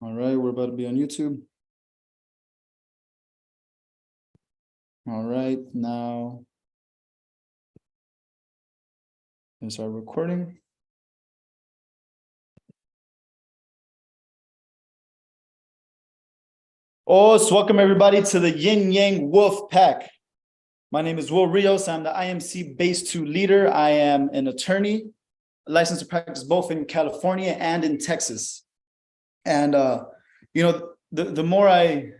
All right, we're about to be on YouTube. All right, now let's start recording. So welcome everybody to the Yin Yang Wolf Pack. My name is Will Rios. I'm the IMC Base 2 leader. I am an attorney, licensed to practice both in California and in Texas. And the more I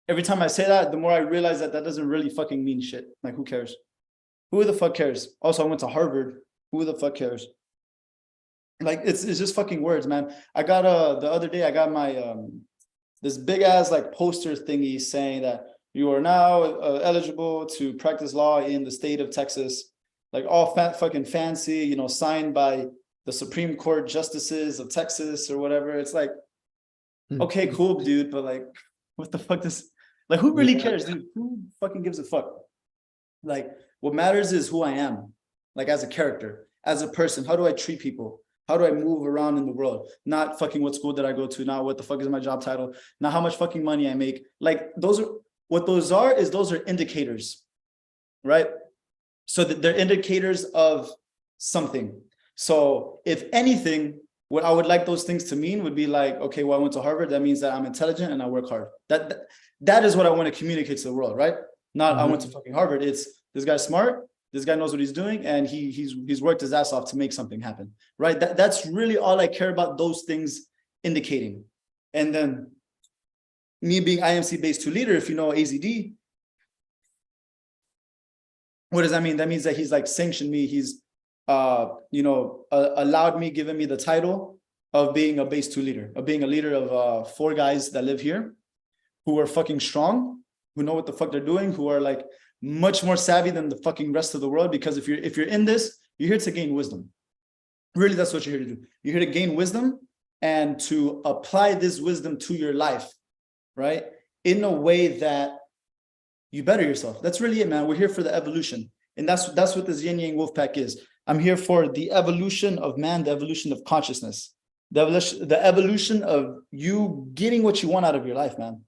every time I say that, the more I realize that doesn't really fucking mean shit. Like, who cares? Who the fuck cares? Also, I went to Harvard. Who the fuck cares? Like, it's just fucking words, man. I got the other day I got my this big ass like poster thingy saying that you are now eligible to practice law in the state of Texas, like all fucking fancy, signed by the Supreme Court justices of Texas or whatever. It's like, okay, cool, dude, but like, what the fuck does, like, who really cares, dude? Who fucking gives a fuck? Like, what matters is who I am, like, as a character, as a person. How do I treat people? How do I move around in the world? Not fucking what school did I go to, not what the fuck is my job title, not how much fucking money I make. Like, those are indicators, right? So that they're indicators of something. So if anything, what I would like those things to mean would be like, okay, well, I went to Harvard. That means that I'm intelligent and I work hard. That is what I want to communicate to the world, right? Not I went to fucking Harvard. It's this guy's smart. This guy knows what he's doing, and he's worked his ass off to make something happen, right? That's really all I care about, those things indicating. And then me being IMC Base 2 leader, if you know AZD, what does that mean? That means that he's like sanctioned me. He's allowed me, given me the title of being a Base 2 leader, of being a leader of 4 guys that live here who are fucking strong, who know what the fuck they're doing, who are like much more savvy than the fucking rest of the world. Because if you're in this, you're here to gain wisdom. Really, that's what you're here to do. You're here to gain wisdom and to apply this wisdom to your life, right? In a way that you better yourself. That's really it, man. We're here for the evolution. And that's what this Yin Yang Wolf Pack is. I'm here for the evolution of man, the evolution of consciousness, the evolution of you getting what you want out of your life, man.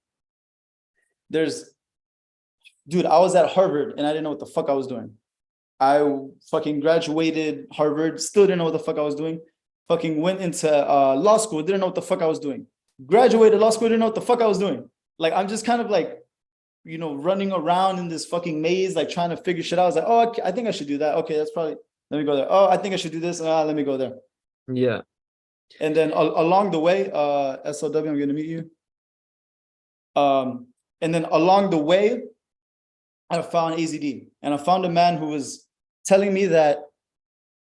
Dude, I was at Harvard and I didn't know what the fuck I was doing. I fucking graduated Harvard, still didn't know what the fuck I was doing. Fucking went into law school, didn't know what the fuck I was doing. Graduated law school, didn't know what the fuck I was doing. Like, I'm just kind of like, running around in this fucking maze, like trying to figure shit out. I was like, oh, I think I should do that. Okay, that's probably, let me go there. Oh, I think I should do this. Let me go there. Yeah. And then along the way, SOW, I'm going to meet you. And then along the way, I found AZD, and I found a man who was telling me that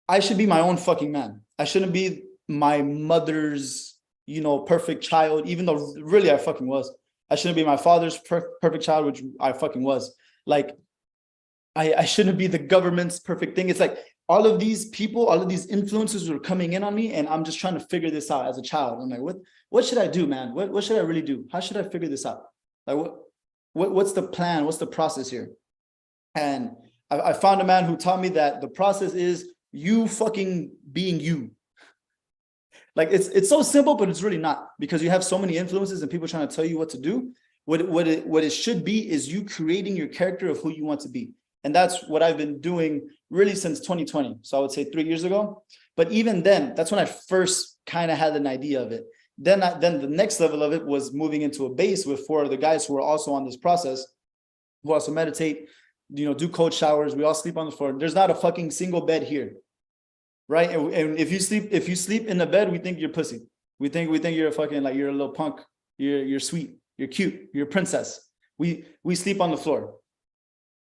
I should be my own fucking man. I shouldn't be my mother's, perfect child, even though really I fucking was. I shouldn't be my father's perfect child, which I fucking was. Like, I shouldn't be the government's perfect thing. It's like all of these people, all of these influences were coming in on me, and I'm just trying to figure this out as a child. I'm like, what should I do, man? What should I really do? How should I figure this out? Like, what's the plan? What's the process here? And I found a man who taught me that the process is you fucking being you. Like, it's so simple, but it's really not, because you have so many influences and people trying to tell you what to do. What it should be is you creating your character of who you want to be. And that's what I've been doing really since 2020. So I would say 3 years ago. But even then, that's when I first kind of had an idea of it. Then the next level of it was moving into a base with 4 other guys who are also on this process, who also meditate, do cold showers. We all sleep on the floor. There's not a fucking single bed here, right? And if you sleep in the bed, we think you're pussy. We think you're a fucking, like, you're a little punk. You're sweet. You're cute. You're a princess. We sleep on the floor,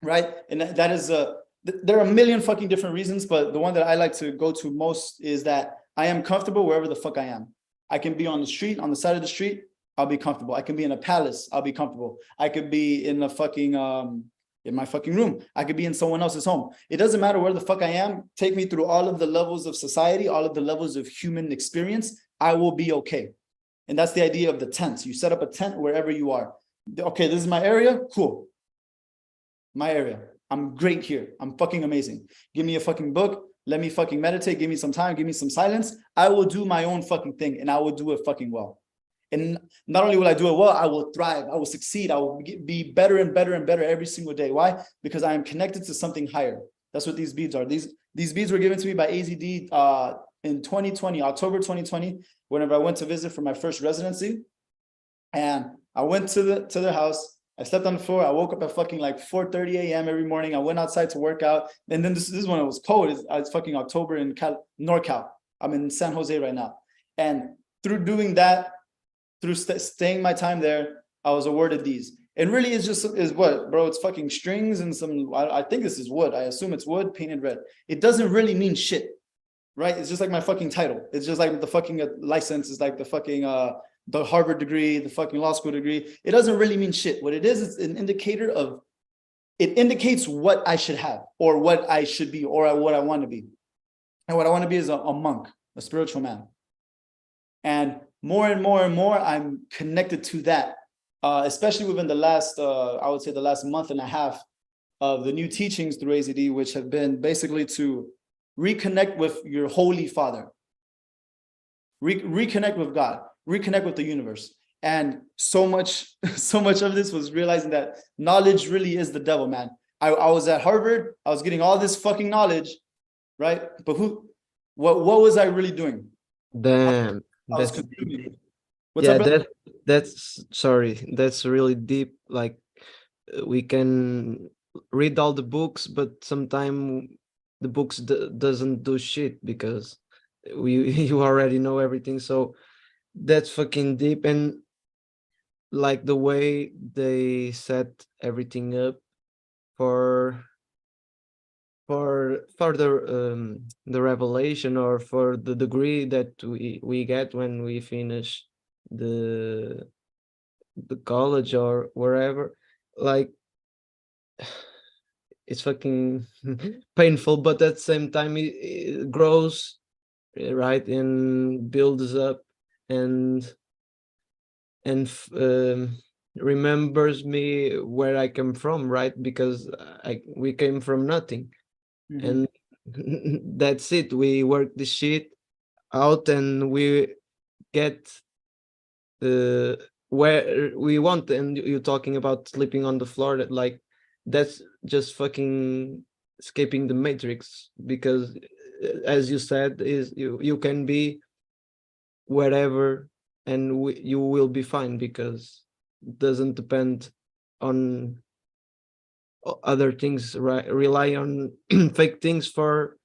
right? And that is there are a million fucking different reasons, but the one that I like to go to most is that I am comfortable wherever the fuck I am. I can be on the street, on the side of the street, I'll be comfortable. I can be in a palace, I'll be comfortable. I could be in a fucking in my fucking room. I could be in someone else's home. It doesn't matter where the fuck I am. Take me through all of the levels of society, all of the levels of human experience. I will be okay. And that's the idea of the tents. You set up a tent wherever you are. Okay, this is my area. Cool. My area. I'm great here. I'm fucking amazing. Give me a fucking book. Let me fucking meditate. Give me some time. Give me some silence. I will do my own fucking thing, and I will do it fucking well. And not only will I do it well, I will thrive. I will succeed. I will be better and better and better every single day. Why? Because I am connected to something higher. That's what these beads are. These beads were given to me by AZD in 2020, October 2020, whenever I went to visit for my first residency. And I went to their house. I slept on the floor. I woke up at fucking like 4:30 a.m. every morning. I went outside to work out. And then this is when it was cold. It's fucking October in NorCal. I'm in San Jose right now. And through doing that, through staying my time there, I was awarded these. And really, is what, bro? It's fucking strings and some. I think this is wood. I assume it's wood painted red. It doesn't really mean shit, right? It's just like my fucking title. It's just like the fucking license. Is like the fucking the Harvard degree, the fucking law school degree. It doesn't really mean shit. What it is an indicator of. It indicates what I should have, or what I should be, or what I want to be. And what I want to be is a monk, a spiritual man. And more and more and more, I'm connected to that. Especially within the last, I would say the last month and a half of the new teachings through AZD, which have been basically to reconnect with your Holy Father, reconnect with God, reconnect with the universe. And so much of this was realizing that knowledge really is the devil, man. I was at Harvard, I was getting all this fucking knowledge, right? But what was I really doing? Damn, I was that's consuming. What's yeah, up, brother? that's sorry, that's really deep. Like we can read all the books, but sometimes the books doesn't do shit because we you already know everything. So that's fucking deep. And like the way they set everything up for the revelation, or for the degree that we get when we finish the college or wherever, like it's fucking painful, but at the same time it grows, right, and builds up, and remembers me where I come from, right? Because we came from nothing. Mhm. And that's it. We work the shit out, and we get where we want. And you're talking about sleeping on the floor, that like that's just fucking escaping the matrix, because as you said, is you can be wherever, and you will be fine, because it doesn't depend on other things, right? Rely on fake things for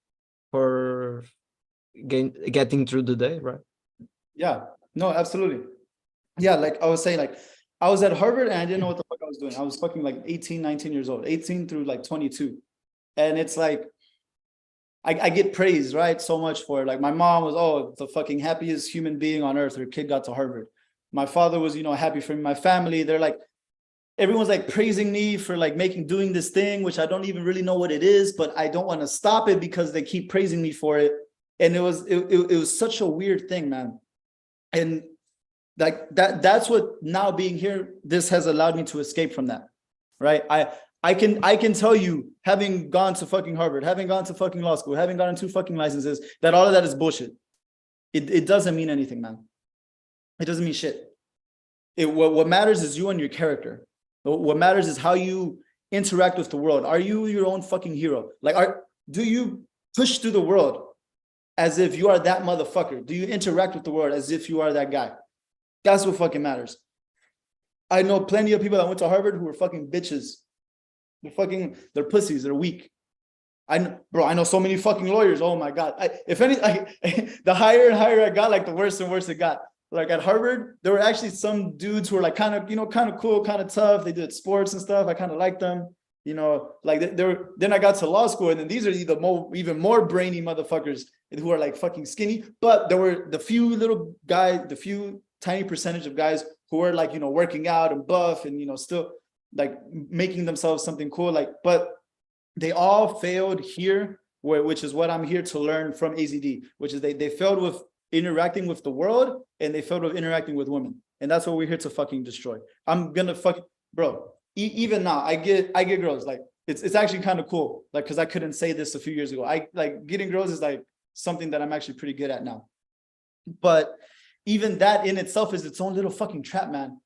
getting through the day, right? Yeah, no, absolutely. Yeah, like I was saying, like I was at Harvard and I didn't know what the fuck I was doing. I was fucking like 18, 19 years old, 18 through like 22. And it's like, I get praised, right? So much for it. Like my mom was, oh, the fucking happiest human being on earth. Her kid got to Harvard. My father was, happy for me. My family, they're like, everyone's like praising me for like doing this thing, which I don't even really know what it is, but I don't want to stop it because they keep praising me for it. And it was such a weird thing, man. And like that's what, now being here, this has allowed me to escape from that, right? I can tell you, having gone to fucking Harvard, having gone to fucking law school, having gotten 2 fucking licenses, that all of that is bullshit. It doesn't mean anything, man. It doesn't mean shit. What matters is you and your character. What matters is how you interact with the world. Are you your own fucking hero? Like, do you push through the world as if you are that motherfucker? Do you interact with the world as if you are that guy? That's what fucking matters. I know plenty of people that went to Harvard who were fucking bitches. They're pussies. They're weak. I know so many fucking lawyers. Oh my God. The higher and higher I got, like the worse and worse it got. Like at Harvard, there were actually some dudes who were like kind of cool, kind of tough. They did sports and stuff. I kind of liked them. Like they were. Then I got to law school, and then these are even more brainy motherfuckers who are like fucking skinny. But there were the few little guys, the few tiny percentage of guys who were like working out and buff and still like making themselves something cool. Like, but they all failed here, which is what I'm here to learn from AZD, which is they failed with interacting with the world, and they failed with interacting with women. And that's what we're here to fucking destroy. I'm gonna bro, even now, I get girls. Like, it's actually kind of cool. Like, because I couldn't say this a few years ago. I like getting girls is like something that I'm actually pretty good at now. But even that in itself is its own little fucking trap, man.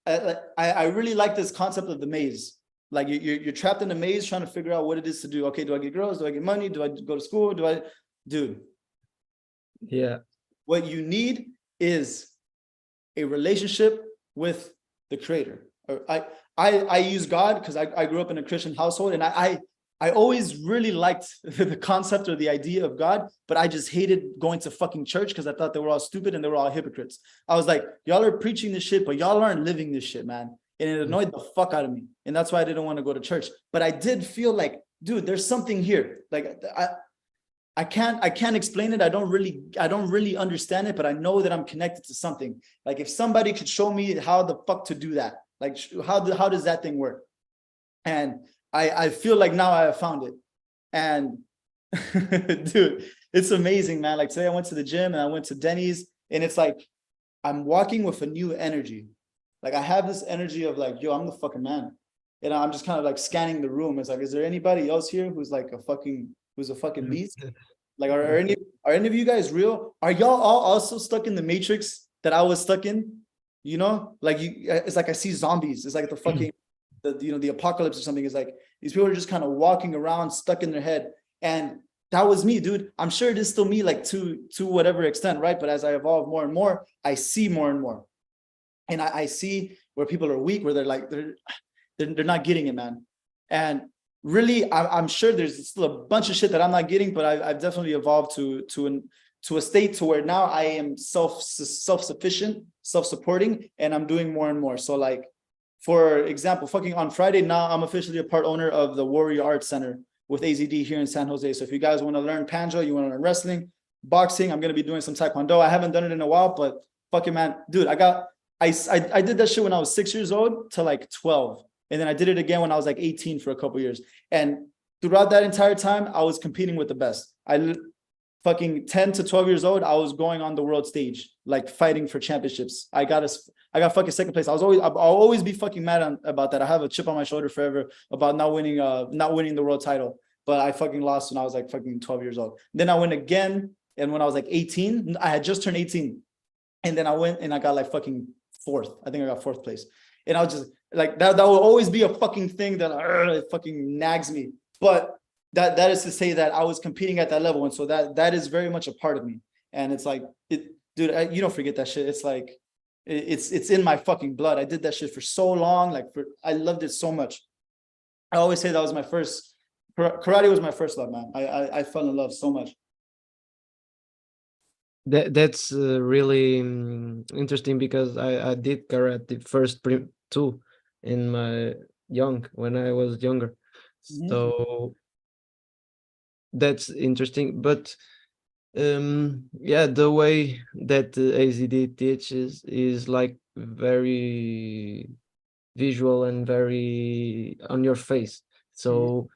I really like this concept of the maze. Like you're trapped in a maze trying to figure out what it is to do. Okay, do I get girls? Do I get money? Do I go to school? Dude, Yeah. what you need is a relationship with the creator. I use God because I grew up in a Christian household, and I always really liked the concept or the idea of God, but I just hated going to fucking church because I thought they were all stupid and they were all hypocrites. I was like, y'all are preaching this shit, but y'all aren't living this shit, man. And it annoyed the fuck out of me. And that's why I didn't want to go to church. But I did feel like, dude, there's something here. Like I can't explain it. I don't really understand it, but I know that I'm connected to something. Like if somebody could show me how the fuck to do that, like how does that thing work? And I feel like now I have found it. And dude, it's amazing, man. Like today I went to the gym and I went to Denny's, and it's like I'm walking with a new energy. Like I have this energy of like, yo, I'm the fucking man. And I'm just kind of like scanning the room. It's like, is there anybody else here who's like a fucking beast? Like, are any of you guys real? Are y'all all also stuck in the matrix that I was stuck in? You know, like it's like I see zombies. It's like the fucking the apocalypse or something. Is like these people are just kind of walking around stuck in their head. And that was me, dude. I'm sure it is still me, like to whatever extent, right? But as I evolve more and more, I see more and more. And I see where people are weak, where they're like they're not getting it, man. And really, I'm sure there's still a bunch of shit that I'm not getting, but I've definitely evolved to a state to where now I am self-sufficient, self-supporting, and I'm doing more and more. So like, for example, fucking on Friday now, I'm officially a part owner of the Warrior Arts Center with AZD here in San Jose. So if you guys want to learn Panjo, you want to learn wrestling, boxing, I'm going to be doing some Taekwondo. I haven't done it in a while, but fucking man, dude, I did that shit when I was 6 years old to like 12. And then I did it again when I was like 18 for a couple years. And throughout that entire time, I was competing with the best. Fucking 10 to 12 years old, I was going on the world stage, like fighting for championships. I got fucking second place. I'll always be fucking mad about that. I have a chip on my shoulder forever about not winning the world title. But I fucking lost when I was like fucking 12 years old. Then I went again. And when I was like 18, I had just turned 18. And then I went and I got like fucking fourth. I think I got fourth place. And I was just like, that will always be a fucking thing that it fucking nags me. But that is to say that I was competing at that level. And so that is very much a part of me. And it's like, dude, you don't forget that shit. It's like, it's in my fucking blood. I did that shit for so long. I loved it so much. I always say that was my first, karate was my first love, man. I fell in love so much. That's really interesting, because I did karate first too in when I was younger. So that's interesting. But yeah, the way that AZD teaches is like very visual and very on your face. So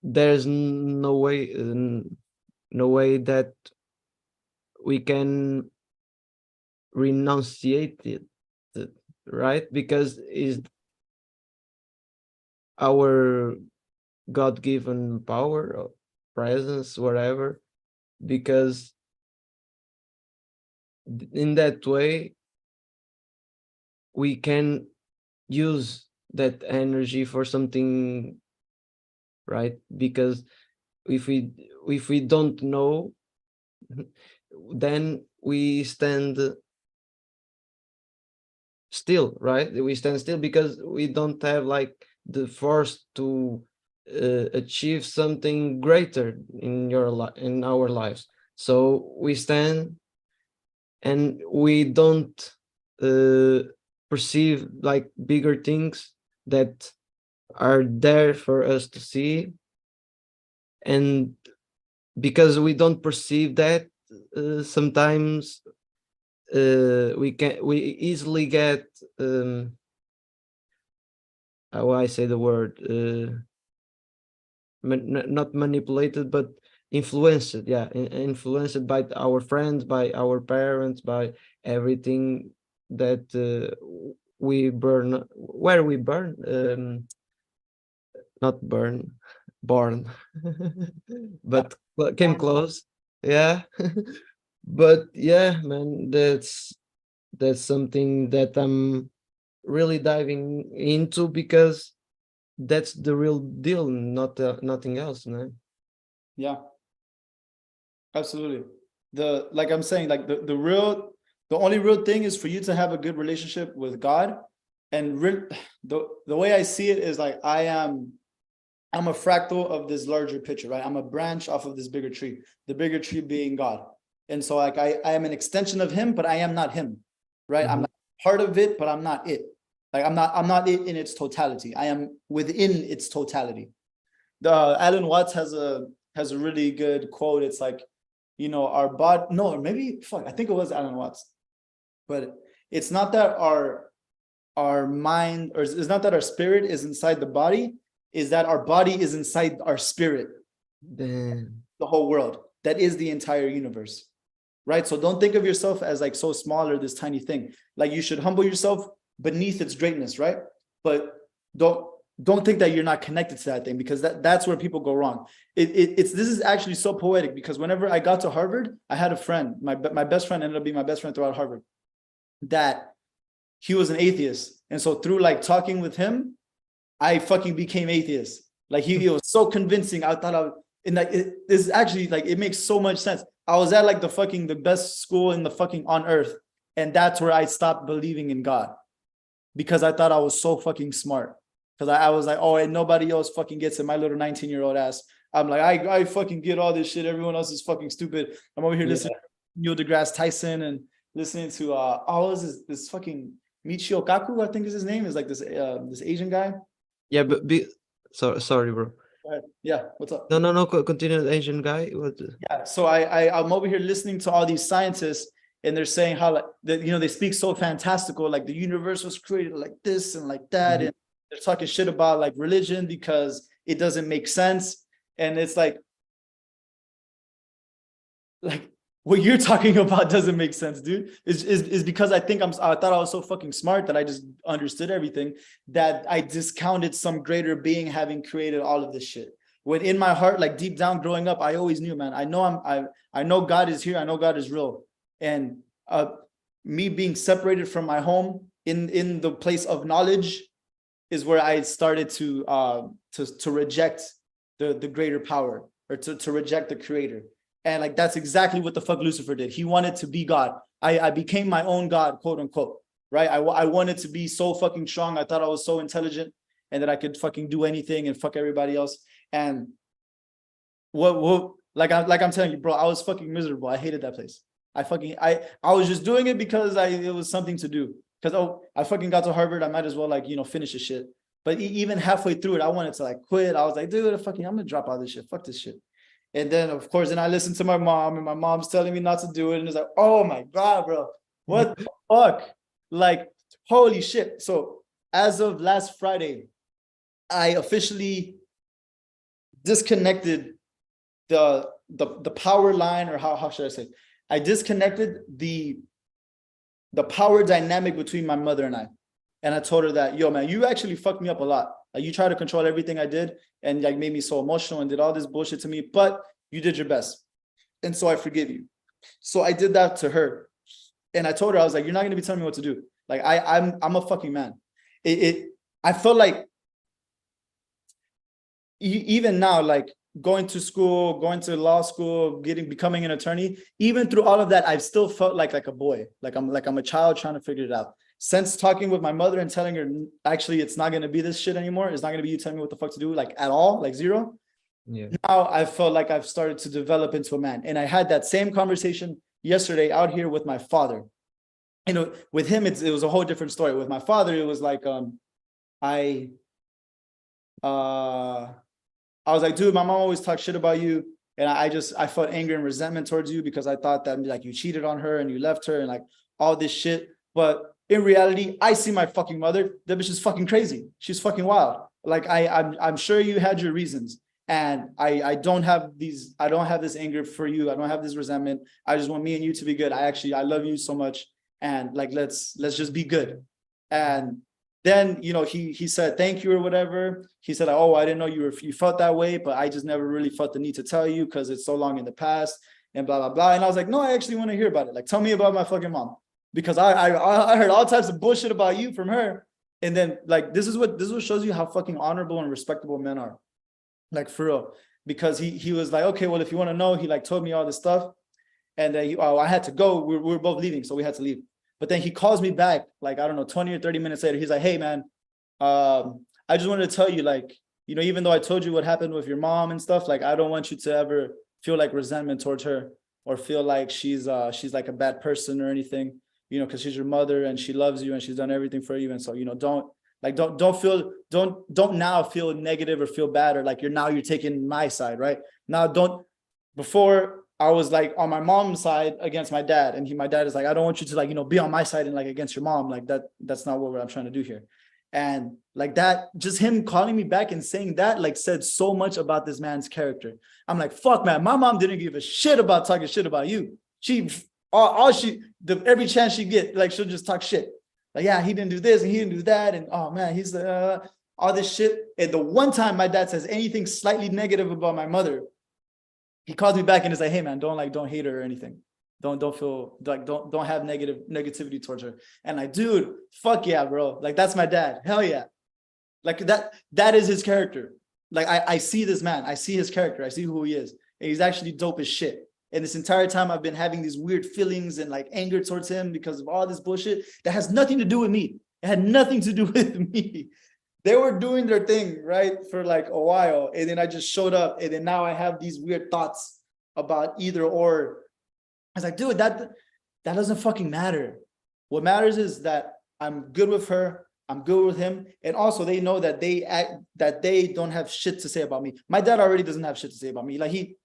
there's no way that we can renunciate it, right? Because is our God-given power or presence, whatever. Because in that way we can use that energy for something, right? Because if we don't know, then we stand still, right? We stand still because we don't have like the force to achieve something greater in our lives. So we stand and we don't perceive like bigger things that are there for us to see. And because we don't perceive that, sometimes we easily get how I say the word, not manipulated, but influenced. Yeah, influenced by our friends, by our parents, by everything that we burn, where we burn, not burn, born, but came close. Yeah. But yeah, man, that's something that I'm really diving into because that's the real deal, not nothing else, man. Yeah, absolutely. Like I'm saying, like the only real thing is for you to have a good relationship with God. And the way I see it is like I'm a fractal of this larger picture, right? I'm a branch off of this bigger tree, the bigger tree being God. And so like I am an extension of him, but I am not him, right? I'm Mhm. like part of it, but I'm not it. Like I'm not it in its totality. I am within its totality. The Alan Watts has a really good quote. It's like, our body, no, maybe fuck, I think it was Alan Watts, but it's not that our mind, or it's not that our spirit is inside the body, is that our body is inside our spirit, Damn. the whole world. That is the entire universe. Right. So don't think of yourself as like so small or this tiny thing. Like you should humble yourself beneath its greatness, right? But don't don't think that you're not connected to that thing, because that's where people go wrong. It's this is actually so poetic, because whenever I got to Harvard, I had a friend, my best friend ended up being my best friend throughout Harvard, that he was an atheist. And so through like talking with him, I fucking became atheist. Like he was so convincing. I thought and like this actually, like, it makes so much sense. I was at like the best school in the fucking on earth, and that's where I stopped believing in God, because I thought I was so fucking smart. Because I was like, oh, and nobody else fucking gets it. My little 19-year-old ass. I'm like, I fucking get all this shit. Everyone else is fucking stupid. I'm over here Yeah. listening to Neil deGrasse Tyson and listening to what was this fucking Michio Kaku, I think is his name, is like this Asian guy. Yeah, but sorry, bro. Go ahead. Yeah, what's up? No, no, no. Continue. The Asian guy. What? Yeah, so I'm over here listening to all these scientists, and they're saying how like that, they speak so fantastical, like the universe was created like this and like that, Mhm. and they're talking shit about like religion because it doesn't make sense. And it's like what you're talking about doesn't make sense, dude. Is because I thought I was so fucking smart that I just understood everything, that I discounted some greater being having created all of this shit. When in my heart, like deep down growing up, I always knew, man, I know God is here, I know God is real. And me being separated from my home in the place of knowledge is where I started to reject the greater power, or to reject the creator. And like that's exactly what the fuck Lucifer did. He wanted to be God. I became my own God, quote unquote. Right. I wanted to be so fucking strong. I thought I was so intelligent and that I could fucking do anything and fuck everybody else. And what like I'm telling you, bro, I was fucking miserable. I hated that place. I was just doing it because it was something to do. Because I fucking got to Harvard. I might as well like finish the shit. But even halfway through it, I wanted to like quit. I was like, dude, I'm gonna drop out of this shit. Fuck this shit. And then of course, then I listened to my mom, and my mom's telling me not to do it. And it's like, oh my God, bro, what the fuck? Like, holy shit. So as of last Friday, I officially disconnected the power line, or how should I say? I disconnected the power dynamic between my mother and I. And I told her that, yo, man, you actually fucked me up a lot. Like you tried to control everything I did, and like made me so emotional and did all this bullshit to me, but you did your best. And so I forgive you. So I did that to her. And I told her, I was like, you're not gonna be telling me what to do. Like I'm a fucking man. I felt like even now, like going to school, going to law school, becoming an attorney, even through all of that, I've still felt like a boy, like I'm a child trying to figure it out. Since talking with my mother and telling her, actually, it's not going to be this shit anymore. It's not going to be you telling me what the fuck to do, like at all, like zero. Yeah. Now I felt like I've started to develop into a man. And I had that same conversation yesterday out here with my father. With him, it was a whole different story. With my father, it was like, I was like, dude, my mom always talks shit about you. And I felt anger and resentment towards you because I thought that like you cheated on her and you left her and like all this shit. But in reality, I see my fucking mother. That bitch is fucking crazy. She's fucking wild. Like I'm sure you had your reasons. And I don't have this anger for you. I don't have this resentment. I just want me and you to be good. I love you so much. And like, let's just be good. And then, he said, thank you or whatever. He said, oh, I didn't know you felt that way, but I just never really felt the need to tell you because it's so long in the past. and blah blah blah. And I was like, no, I actually want to hear about it. Like, tell me about my fucking mom, because I heard all types of bullshit about you from her. And then like this is what shows you how fucking honorable and respectable men are, like for real. Because he was like, okay, well, if you want to know, he like told me all this stuff, and then I had to go. We were both leaving, so we had to leave. But then he calls me back, like I don't know, 20 or 30 minutes later. He's like, hey man, I just wanted to tell you, like, you know, even though I told you what happened with your mom and stuff, like I don't want you to ever feel like resentment towards her or feel like she's like a bad person or anything, you know, because she's your mother and she loves you and she's done everything for you. And so, you know, don't now feel negative or feel bad or like you're taking my side, right? Now before I was like on my mom's side against my dad, and my dad is like, I don't want you to like, you know, be on my side and like against your mom. Like that's not what I'm trying to do here. And like that, just him calling me back and saying that like said so much about this man's character. I'm like, fuck man, my mom didn't give a shit about talking shit about you. Every chance she get, like she'll just talk shit. Like, yeah, he didn't do this and he didn't do that. And oh man, he's all this shit. And the one time my dad says anything slightly negative about my mother, he calls me back and is like, hey man, don't hate her or anything. Don't feel like don't have negativity towards her. And like, dude, fuck yeah, bro. Like that's my dad. Hell yeah. Like that is his character. Like I see this man, I see his character, I see who he is. And he's actually dope as shit. And this entire time I've been having these weird feelings and like anger towards him because of all this bullshit that has nothing to do with me. It had nothing to do with me. They were doing their thing, right, for like a while. And then I just showed up. And then now I have these weird thoughts about either or. I was like, dude, that doesn't fucking matter. What matters is that I'm good with her. I'm good with him. And also they know that they don't have shit to say about me. My dad already doesn't have shit to say about me. Like he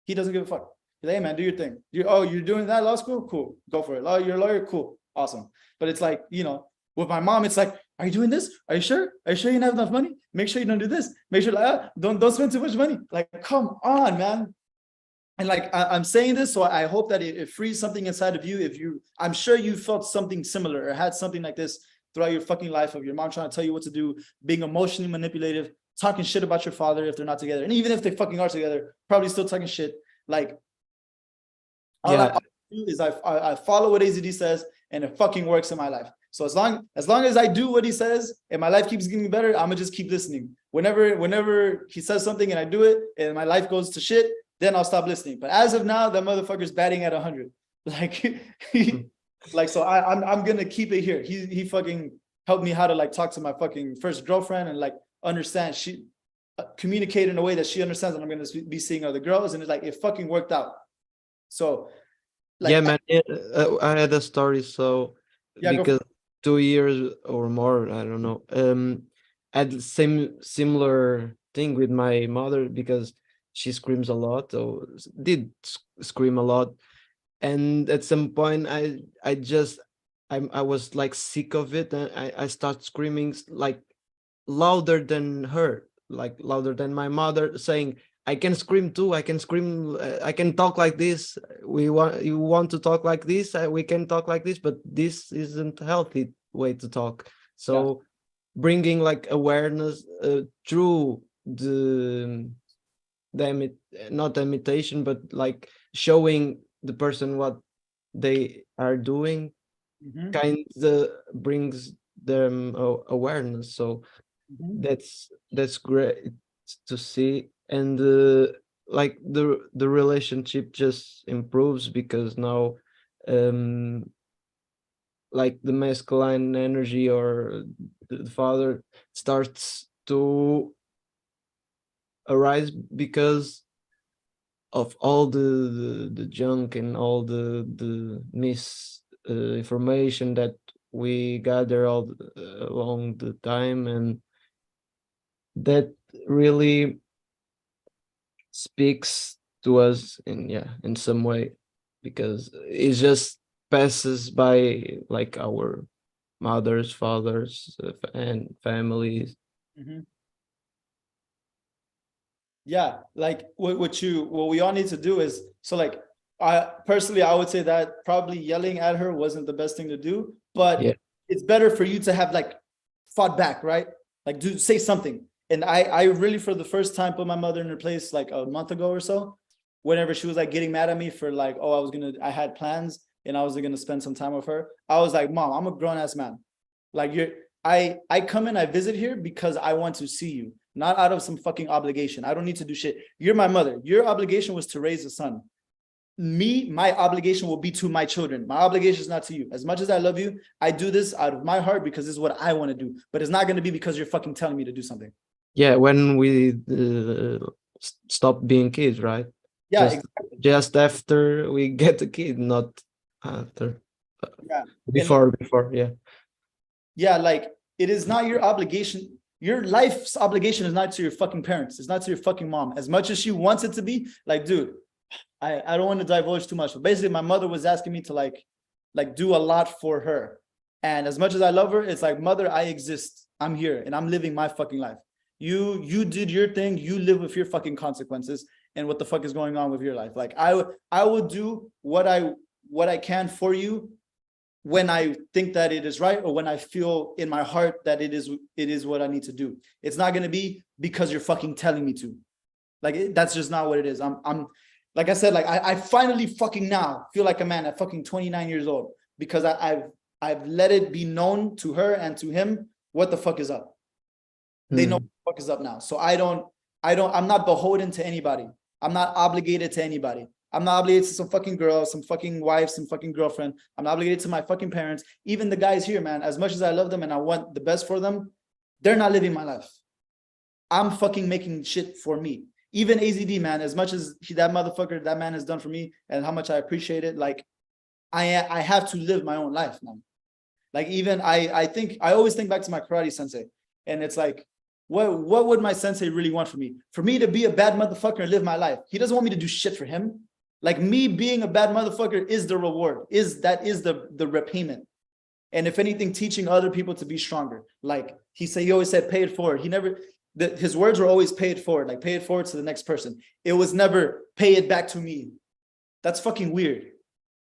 doesn't give a fuck. He's like, hey man, do your thing. You're doing that law school? Cool. Go for it. Oh, you're a lawyer? Cool. Awesome. But it's like, you know, with my mom, it's like, are you doing this? Are you sure? Are you sure you don't have enough money? Make sure you don't do this. Make sure like, don't spend too much money. Like, come on, man. And like, I'm saying this, so I hope that it frees something inside of you. I'm sure you felt something similar or had something like this throughout your fucking life of your mom trying to tell you what to do, being emotionally manipulative, talking shit about your father if they're not together. And even if they fucking are together, probably still talking shit. Like, all I do is I follow what AZD says and it fucking works in my life. So as long as I do what he says and my life keeps getting better, I'm gonna just keep listening. Whenever he says something and I do it and my life goes to shit, then I'll stop listening. But as of now, that motherfucker's batting at 100. Like, like so I'm gonna keep it here. He fucking helped me how to like talk to my fucking first girlfriend and like understand communicate in a way that she understands that I'm gonna be seeing other girls, and it's like it fucking worked out. So like, yeah, man, I had a story. So yeah, because 2 years or more, I don't know, I had the similar thing with my mother because she screams a lot, or did scream a lot. And at some point I was like sick of it, and I start screaming like louder than her, like louder than my mother, saying, I can scream too, I can scream, I can talk like this. You want to talk like this, we can talk like this, but this isn't a healthy way to talk. So bringing like awareness through not imitation, but like showing the person what they are doing kind of brings them awareness. So that's great to see. And like the relationship just improves because now like the masculine energy or the father starts to arise because of all the junk and all the misinformation that we gather along the time, and that really speaks to us in some way, because it just passes by like our mothers, fathers, and families. Yeah, like what we all need to do is, so like I would say that probably yelling at her wasn't the best thing to do, but it's better for you to have like fought back, right? Like say something. And I really for the first time put my mother in her place like a month ago or so. whenever she was like getting mad at me for like, oh, I had plans and I was gonna spend some time with her. I was like, Mom, I'm a grown ass man. Like I come in, I visit here because I want to see you, not out of some fucking obligation. I don't need to do shit. You're my mother. Your obligation was to raise a son. My obligation will be to my children. My obligation is not to you. As much as I love you, I do this out of my heart because this is what I want to do. But it's not going to be because you're fucking telling me to do something. Yeah, when we stop being kids, right? Yeah, Just after we get a kid, not after. Yeah. Before, yeah. Yeah, like it is not your obligation. Your life's obligation is not to your fucking parents. It's not to your fucking mom. As much as she wants it to be, like, dude, I don't want to divulge too much, but basically my mother was asking me to like do a lot for her. And as much as I love her, it's like, mother, I exist. I'm here and I'm living my fucking life. You did your thing. You live with your fucking consequences and what the fuck is going on with your life. Like I would do what I can for you when I think that it is right, or when I feel in my heart that it is what I need to do. It's not going to be because you're fucking telling me to. Like, that's just not what it is. I'm like I said, like I finally fucking now feel like a man at fucking 29 years old because I've let it be known to her and to him what the fuck is up. They know what the fuck is up now. So I'm not beholden to anybody. I'm not obligated to anybody. I'm not obligated to some fucking girl, some fucking wife, some fucking girlfriend. I'm not obligated to my fucking parents. Even the guys here, man, as much as I love them and I want the best for them, they're not living my life. I'm fucking making shit for me. Even AZD, man, as much as that man has done for me and how much I appreciate it, like I have to live my own life, man. Like even I always think back to my karate sensei, and it's like, what would my sensei really want for me? For me to be a bad motherfucker and live my life. He doesn't want me to do shit for him. Like me being a bad motherfucker is the reward, is the repayment. And if anything, teaching other people to be stronger. Like he always said, pay it forward. His words were always pay it forward, like pay it forward to the next person. It was never pay it back to me. That's fucking weird.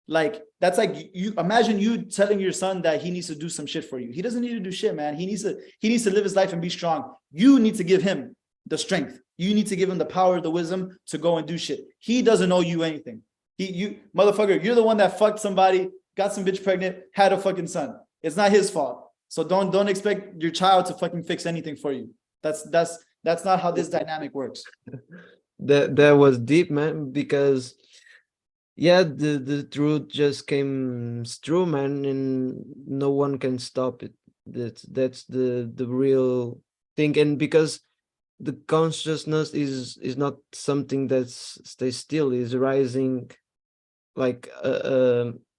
Like, that's like, you imagine you telling your son that he needs to do some shit for you. He doesn't need to do shit, man. He needs to live his life and be strong. You need to give him the strength. You need to give him the power, the wisdom to go and do shit. He doesn't owe you anything. You motherfucker, you're the one that fucked somebody, got some bitch pregnant, had a fucking son. It's not his fault. So don't expect your child to fucking fix anything for you. That's not how this dynamic works. That was deep, man, because yeah, the truth just came through, man, and no one can stop it. That's the real thing. And because the consciousness is not something that stays still, is rising like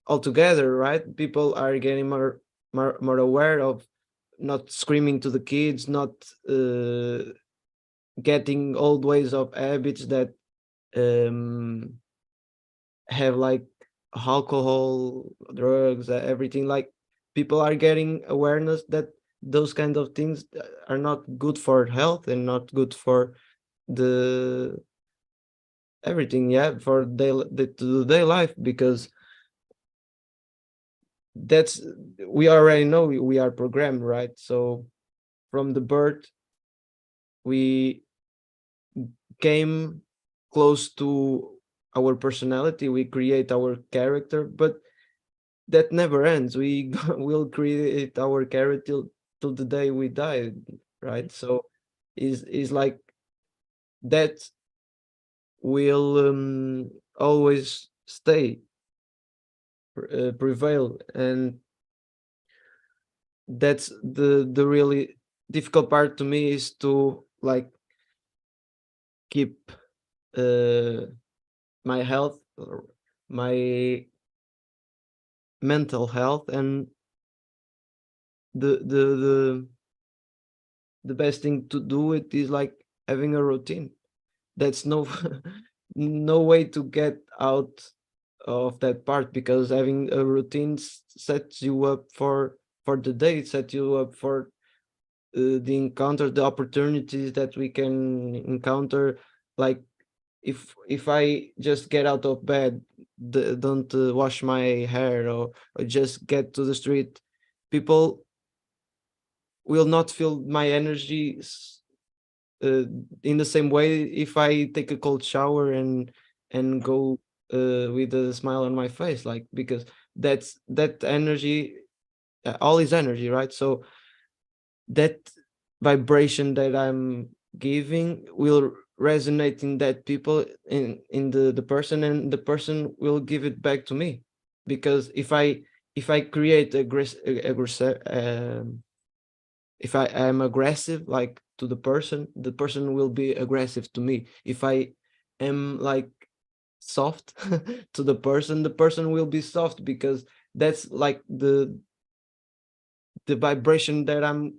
altogether, right? People are getting more aware of not screaming to the kids, not getting old ways of habits that have like alcohol, drugs, everything. Like people are getting awareness that those kind of things are not good for health and not good for the everything, yeah, for day life, because that's, we already know we are programmed, right? So from the birth we came close to our personality, we create our character, but that never ends. We will create our character till the day we die, right? So is like that will always stay, prevail. And that's the really difficult part to me, is to like keep my health, or my mental health, and the best thing to do it is like having a routine. That's no no way to get out of that part, because having a routine sets you up for the day, sets you up for the encounter, the opportunities that we can encounter. Like if I just get out of bed, don't wash my hair, or just get to the street, people will not feel my energy in the same way if I take a cold shower and go with a smile on my face, like, because that energy, all is energy, right? So that vibration that I'm giving will resonate in that people, in the person, and the person will give it back to me. Because if I create aggressive, if I am aggressive, like, to the person will be aggressive to me. If I am like soft to the person will be soft, because that's like the vibration that I'm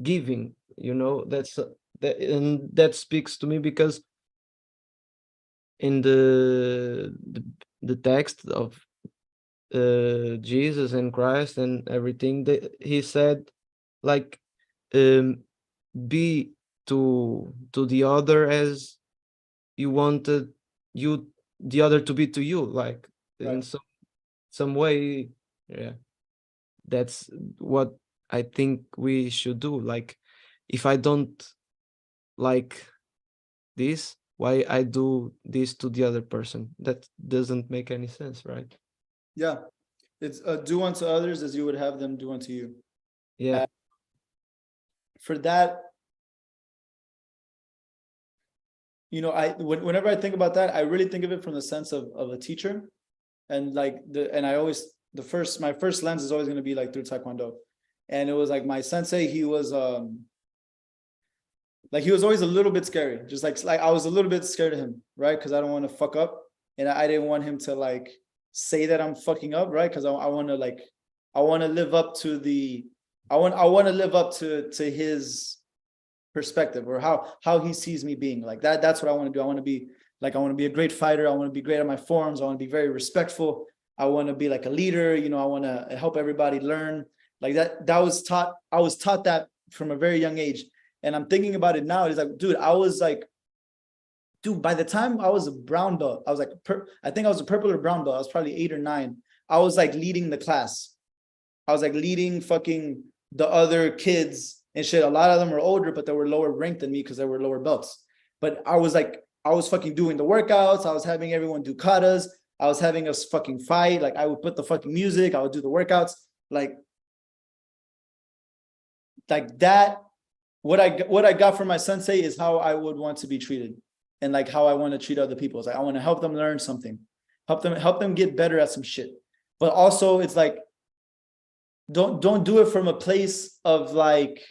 giving, that's that, and that speaks to me, because in the text of Jesus and Christ and everything, that he said, like, um be to the other as you wanted you the other to be to you, like, in Right. some way. Yeah, that's what I think we should do. Like, if I don't like this, why I do this to the other person? That doesn't make any sense, right? Yeah. It's do unto others as you would have them do unto you. Yeah, For that, whenever I think about that, I really think of it from the sense of a teacher. And like and I always, my first lens is always going to be like through Taekwondo. And it was like my sensei, he was like, he was always a little bit scary, just like I was a little bit scared of him, right? Because I don't want to fuck up, and I didn't want him to like say that I'm fucking up, right? Because I want to like, I want to live up to I want to live up to his perspective, or how he sees me being. Like that's what I want to do. I want to be like, I want to be a great fighter. I want to be great at my forms. I want to be very respectful. I want to be like a leader. I want to help everybody learn. Like that was taught. I was taught that from a very young age. And I'm thinking about it now. It's like, dude, I was like, dude, by the time I was a brown belt, I was like, I think I was a purple or brown belt. I was probably 8 or 9. I was like leading the class. I was like leading fucking the other kids and shit. A lot of them were older, but they were lower ranked than me because they were lower belts. But I was fucking doing the workouts. I was having everyone do katas. I was having us fucking fight. Like, I would put the fucking music. I would do the workouts. Like that. What I got from my sensei is how I would want to be treated, and like how I want to treat other people. It's like, I want to help them learn something, help them get better at some shit. But also, it's like, don't do it from a place of like,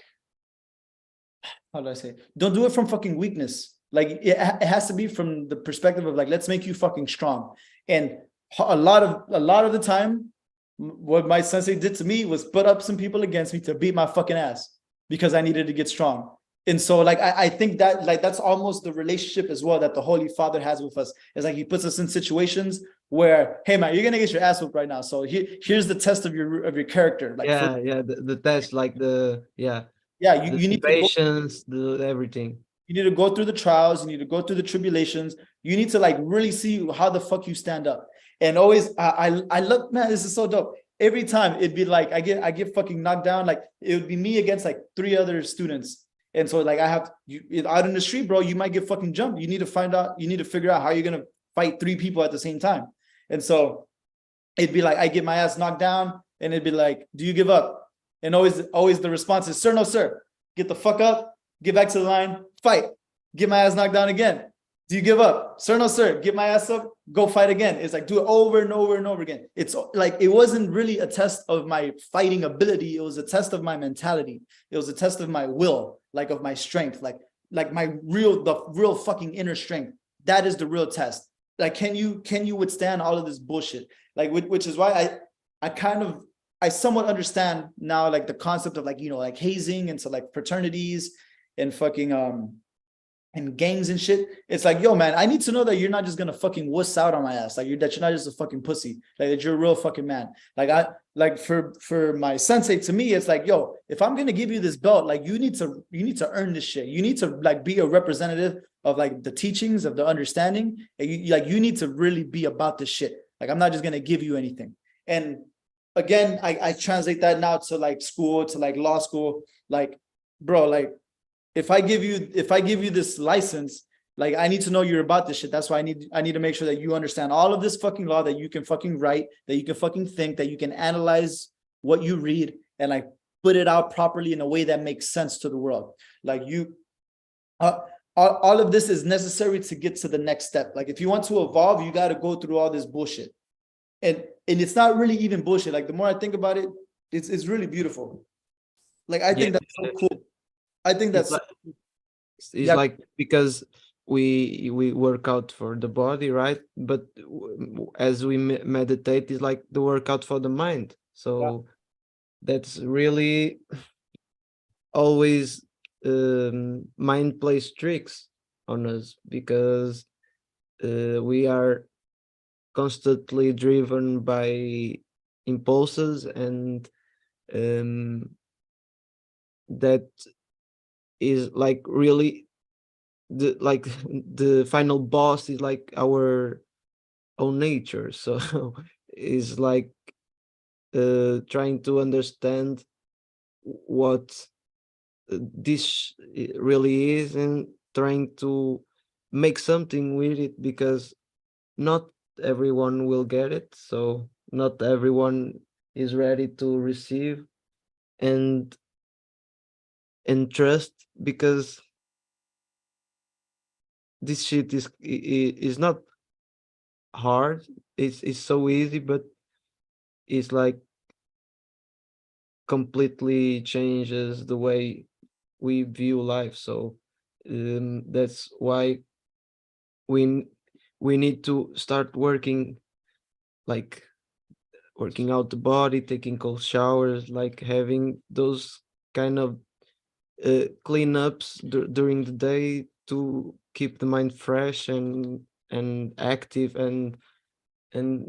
how do I say? Don't do it from fucking weakness. Like it has to be from the perspective of like, let's make you fucking strong. And a lot of the time, what my sensei did to me was put up some people against me to beat my fucking ass because I needed to get strong. And so like, I think that like, that's almost the relationship as well that the Holy Father has with us. It's like, he puts us in situations where, hey man, you're gonna get your ass whooped right now. So here's the test of your character. Like, yeah, the test, like, yeah, the you need to go, patience, the everything. you need to go through the trials, you need to go through the tribulations, you need to like really see how the fuck you stand up. And always, I look, man, this is so dope. Every time it'd be like, I get fucking knocked down. Like, it would be me against like 3 other students. And so like, I have out in the street, bro, you might get fucking jumped. You need to figure out how you're gonna fight 3 people at the same time. And so it'd be like, I get my ass knocked down, and it'd be like, do you give up? And always the response is, sir, no, sir. Get the fuck up, get back to the line, fight. Get my ass knocked down again. Do you give up? Sir, no, sir. Get my ass up, go fight again. It's like, do it over and over and over again. It's like, it wasn't really a test of my fighting ability. It was a test of my mentality. It was a test of my will, like of my strength, like the real fucking inner strength. That is the real test. Like, can you withstand all of this bullshit? Like, which is why I somewhat understand now, like the concept of like, like hazing into like fraternities and fucking, and gangs and shit. It's like, yo, man, I need to know that you're not just gonna fucking wuss out on my ass. Like, that you're not just a fucking pussy. Like, that you're a real fucking man. Like for my sensei, to me, it's like, yo, if I'm gonna give you this belt, like, you need to earn this shit. You need to like be a representative of like the teachings of the understanding. And you need to really be about this shit. Like, I'm not just gonna give you anything. And again, I translate that now to like school, to like law school. Like, bro, like, if I give you this license Like, I need to know you're about this shit. That's why I need to make sure that you understand all of this fucking law, that you can fucking write, that you can fucking think, that you can analyze what you read and like put it out properly in a way that makes sense to the world. Like all of this is necessary to get to the next step. Like, if you want to evolve, you got to go through all this bullshit. And it's not really even bullshit. Like, the more I think about it, it's really beautiful. Like, I think that's so cool. I think that's it's Yeah. like, because we work out for the body, right? But as we meditate, it's like the workout for the mind. So that's really always mind plays tricks on us, because we are constantly driven by impulses, and that is like really the like the final boss is like our own nature. So is like trying to understand what this really is, and trying to make something with it, because not everyone will get it, so not everyone is ready to receive and trust, because this shit is not hard. It's so easy, but it's like completely changes the way we view life. So that's why we we need to start working, like working out the body, taking cold showers, like having those kind of cleanups during the day, to keep the mind fresh and active, and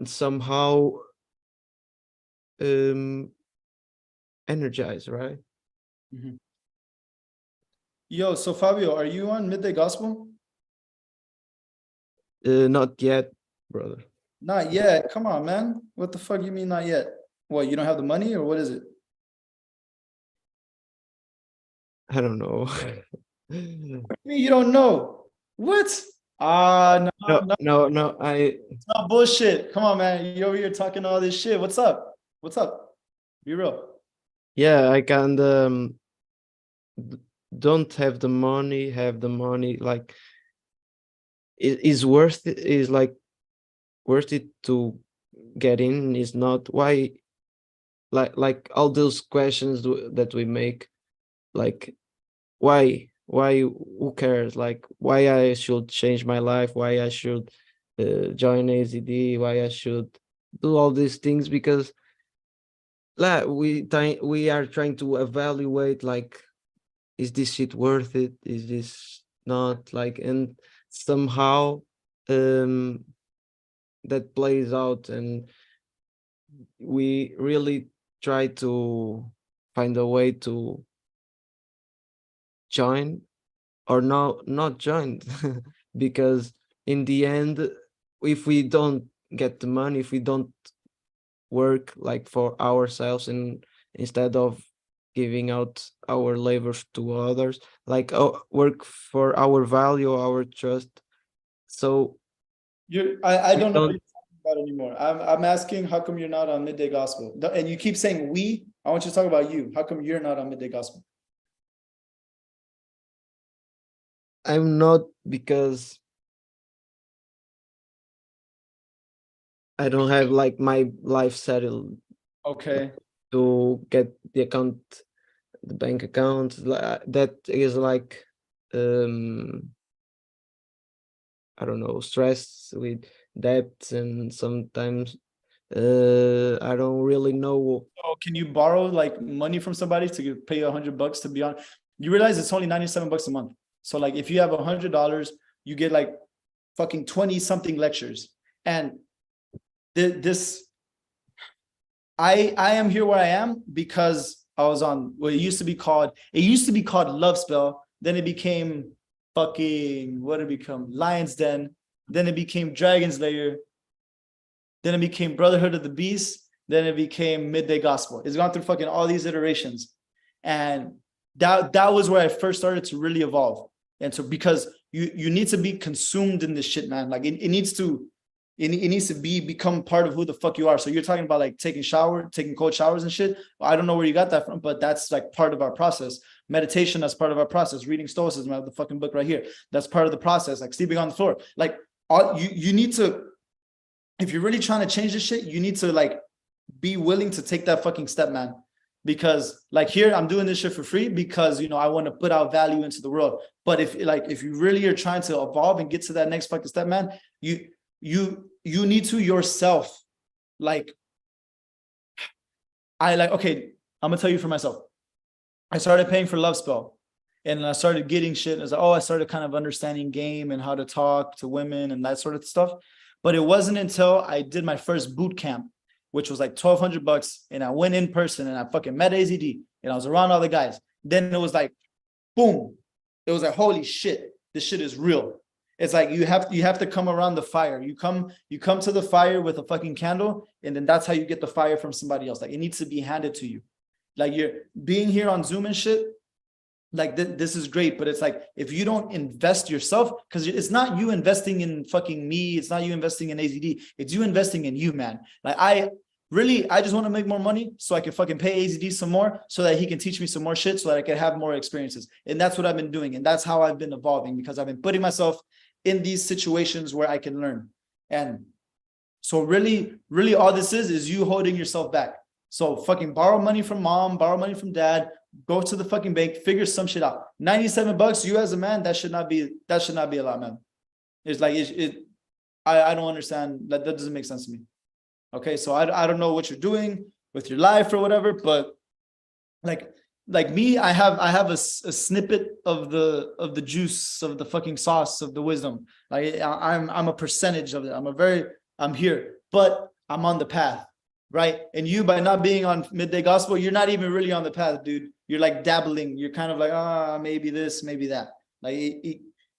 somehow um energized, right? Mhm. Yo, so Fabio, are you on Midday Gospel? Not yet, brother. Not yet. Come on, man. What the fuck you mean not yet? What, you don't have the money or what is it? I don't know. I mean, you don't know. What? No, No, no, no, no. it's not bullshit. Come on, man. You over here talking all this shit. What's up? What's up? Be real. Yeah, I can don't have the money, have the money. Like, it is worth it. Is like worth it to get in. Is not why. Like all those questions that we make. Like, why, who cares? Like, why I should change my life? Why I should join AZD? Why I should do all these things? Because we are trying to evaluate, like, is this shit worth it? Is this not, like, and somehow um that plays out, and we really try to find a way to join, or not join, because in the end, if we don't get the money, if we don't work like for ourselves, and instead of giving out our labors to others, like, work for our value, our trust, so I we don't know what don't. you're talking about anymore. I'm asking how come you're not on Midday Gospel? And you keep saying we. I want you to talk about you. How come you're not on Midday Gospel? I'm not, because I don't have like my life settled Okay. to get the account, the bank account, that is like um I don't know, stress with debt, and sometimes I don't really know. So can you borrow like money from somebody to pay $100 to be on? You realize it's only $97 a month. So like if you have $100, you get like fucking 20 something lectures. And this I am here where I am because I was on what it used to be called Love Spell, then it became fucking what did it become? Lion's Den, then it became Dragon's Lair, then it became Brotherhood of the Beast, then it became Midday Gospel. It's gone through fucking all these iterations. And that was where I first started to really evolve. And so because you need to be consumed in this shit, man. Like it needs to become part of who the fuck you are. So you're talking about like taking cold showers and shit. I don't know where you got that from, but that's like part of our process. Meditation, that's part of our process. Reading Stoicism, I have the fucking book right here. That's part of the process. Like sleeping on the floor. Like you need to, if you're really trying to change this shit, you need to like be willing to take that fucking step, man. Because like here, I'm doing this shit for free because, you know, I want to put out value into the world. But if you really are trying to evolve and get to that next fucking step, man, you need to yourself, like, okay, I'm gonna tell you for myself. I started paying for Love Spell and I started getting shit. I started kind of understanding game and how to talk to women and that sort of stuff. But it wasn't until I did my first boot camp, which was like $1,200, and I went in person and I fucking met AZD and I was around all the guys. Then it was like, boom. It was like, holy shit, this shit is real. It's like you have to come around the fire. You come to the fire with a fucking candle, and then that's how you get the fire from somebody else. Like it needs to be handed to you. Like you're being here on Zoom and shit. Like this is great, but it's like if you don't invest yourself, because it's not you investing in fucking me, it's not you investing in AZD, it's you investing in you, man. Like I just want to make more money so I can fucking pay AZD some more so that he can teach me some more shit so that I can have more experiences. And that's what I've been doing, and that's how I've been evolving, because I've been putting myself in these situations where I can learn. And so really all this is you holding yourself back. So fucking borrow money from mom, borrow money from dad, go to the fucking bank, figure some shit out. $97, you as a man, that should not be a lot, man. It's like I don't understand. That doesn't make sense to me. Okay, so I don't know what you're doing with your life or whatever, but like me, I have a snippet of the juice, of the fucking sauce, of the wisdom. Like I'm a percentage of it. I'm here, but I'm on the path. Right. And you, by not being on Midday Gospel, you're not even really on the path, dude. You're like dabbling. You're kind of like, maybe this, maybe that. Like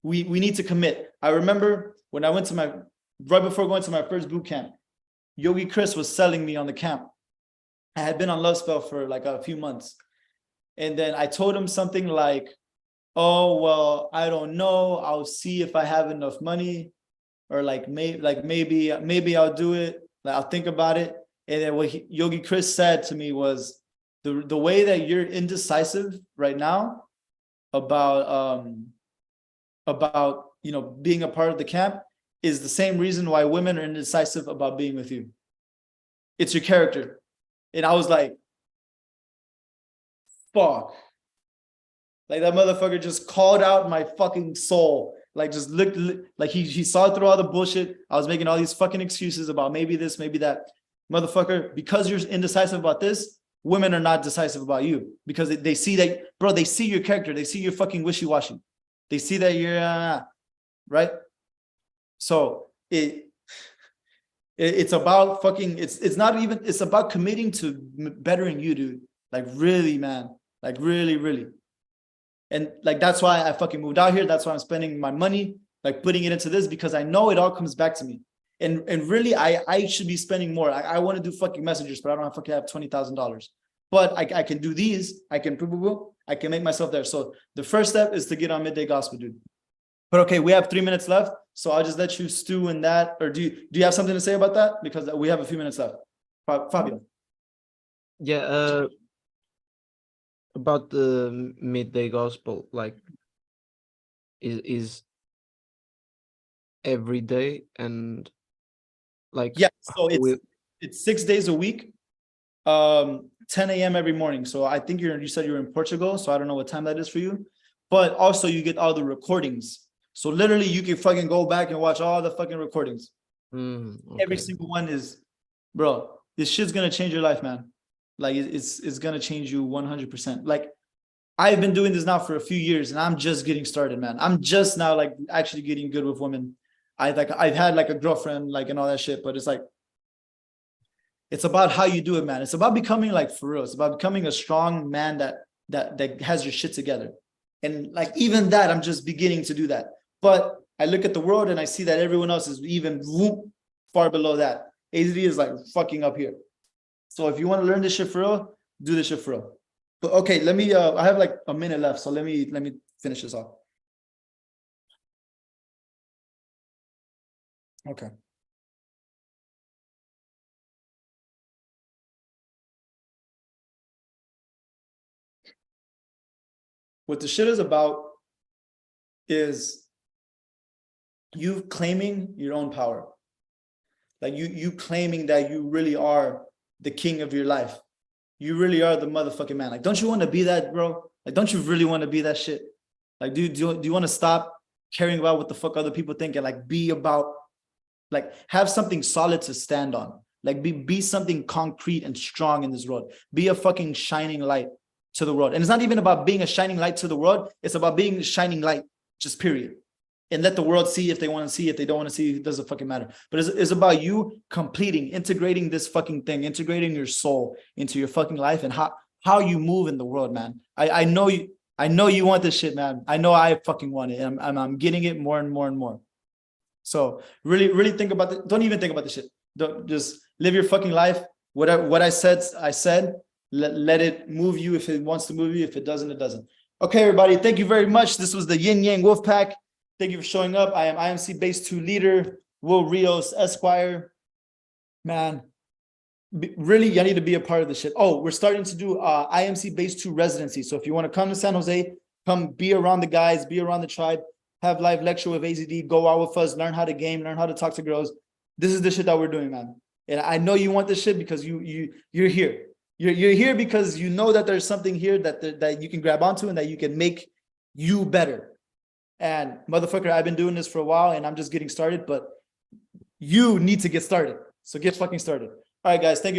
we need to commit. I remember when I went to right before going to my first boot camp, Yogi Chris was selling me on the camp. I had been on Love Spell for like a few months. And then I told him something like, oh, well, I don't know. I'll see if I have enough money, or maybe I'll do it. Like, I'll think about it. And then what Yogi Chris said to me was, the way that you're indecisive right now about you know, being a part of the camp is the same reason why women are indecisive about being with you. It's your character. And I was like, fuck. Like that motherfucker just called out my fucking soul. Like just looked like he saw through all the bullshit. I was making all these fucking excuses about maybe this, maybe that. Motherfucker, because you're indecisive about this, women are not decisive about you, because they see that, bro, they see your character. They see your fucking wishy-washy. They see that you're, right? So it's about fucking, it's not even, it's about committing to bettering you, dude. Like really, man. Like really. And like, that's why I fucking moved out here. That's why I'm spending my money, like putting it into this, because I know it all comes back to me. And really, I should be spending more. I want to do fucking messengers, but I don't have $20,000. But I can do these. I can make myself there. So the first step is to get on Midday Gospel, dude. But okay, we have 3 minutes left, so I'll just let you stew in that. Or do you have something to say about that? Because we have a few minutes left. Fabio. Yeah. About the Midday Gospel, like, is every day, and like, yeah, so it's 6 days a week, 10 a.m. every morning. So I think you said you're in Portugal, so I don't know what time that is for you. But also you get all the recordings. So literally you can fucking go back and watch all the fucking recordings. Okay. Every single one is, bro, this shit's gonna change your life, man. Like it's gonna change you 100%. Like I've been doing this now for a few years and I'm just getting started, man. I'm just now like actually getting good with women. I've had like a girlfriend, like, and all that shit, but it's like, it's about how you do it, man. It's about becoming like, for real, it's about becoming a strong man that has your shit together. And like, even that, I'm just beginning to do that. But I look at the world and I see that everyone else is even far below that. AZD is like fucking up here. So if you want to learn this shit for real, do this shit for real. But okay, let me, I have like a minute left. So let me finish this off. Okay. What the shit is about is you claiming your own power. Like you claiming that you really are the king of your life. You really are the motherfucking man. Like, don't you want to be that, bro? Like, don't you really want to be that shit? Like, do you want to stop caring about what the fuck other people think and like be about, like, have something solid to stand on? Like, be something concrete and strong in this world. Be a fucking shining light to the world. And it's not even about being a shining light to the world. It's about being a shining light, just period. And let the world see if they want to see. If they don't want to see, it doesn't fucking matter. But it's about you completing, integrating this fucking thing, integrating your soul into your fucking life and how you move in the world, man. I know you want this shit, man. I know I fucking want it. And I'm getting it more and more and more. So really think about it. Don't even think about the shit. Don't, just live your fucking life. What I said, I said. Let it move you if it wants to move you. If it doesn't, it doesn't. Okay, everybody. Thank you very much. This was the Yin Yang Wolf Pack. Thank you for showing up. I am IMC Base 2 leader, Will Rios, Esquire. Man, really, you need to be a part of this shit. Oh, we're starting to do IMC Base 2 residency. So if you want to come to San Jose, come be around the guys, be around the tribe, have live lecture with AZD, go out with us, learn how to game, learn how to talk to girls. This is the shit that we're doing, man. And I know you want this shit because you're here. You're here because you know that there's something here that you can grab onto and that you can make you better. And motherfucker, I've been doing this for a while and I'm just getting started, but you need to get started. So get fucking started. All right, guys. Thank you.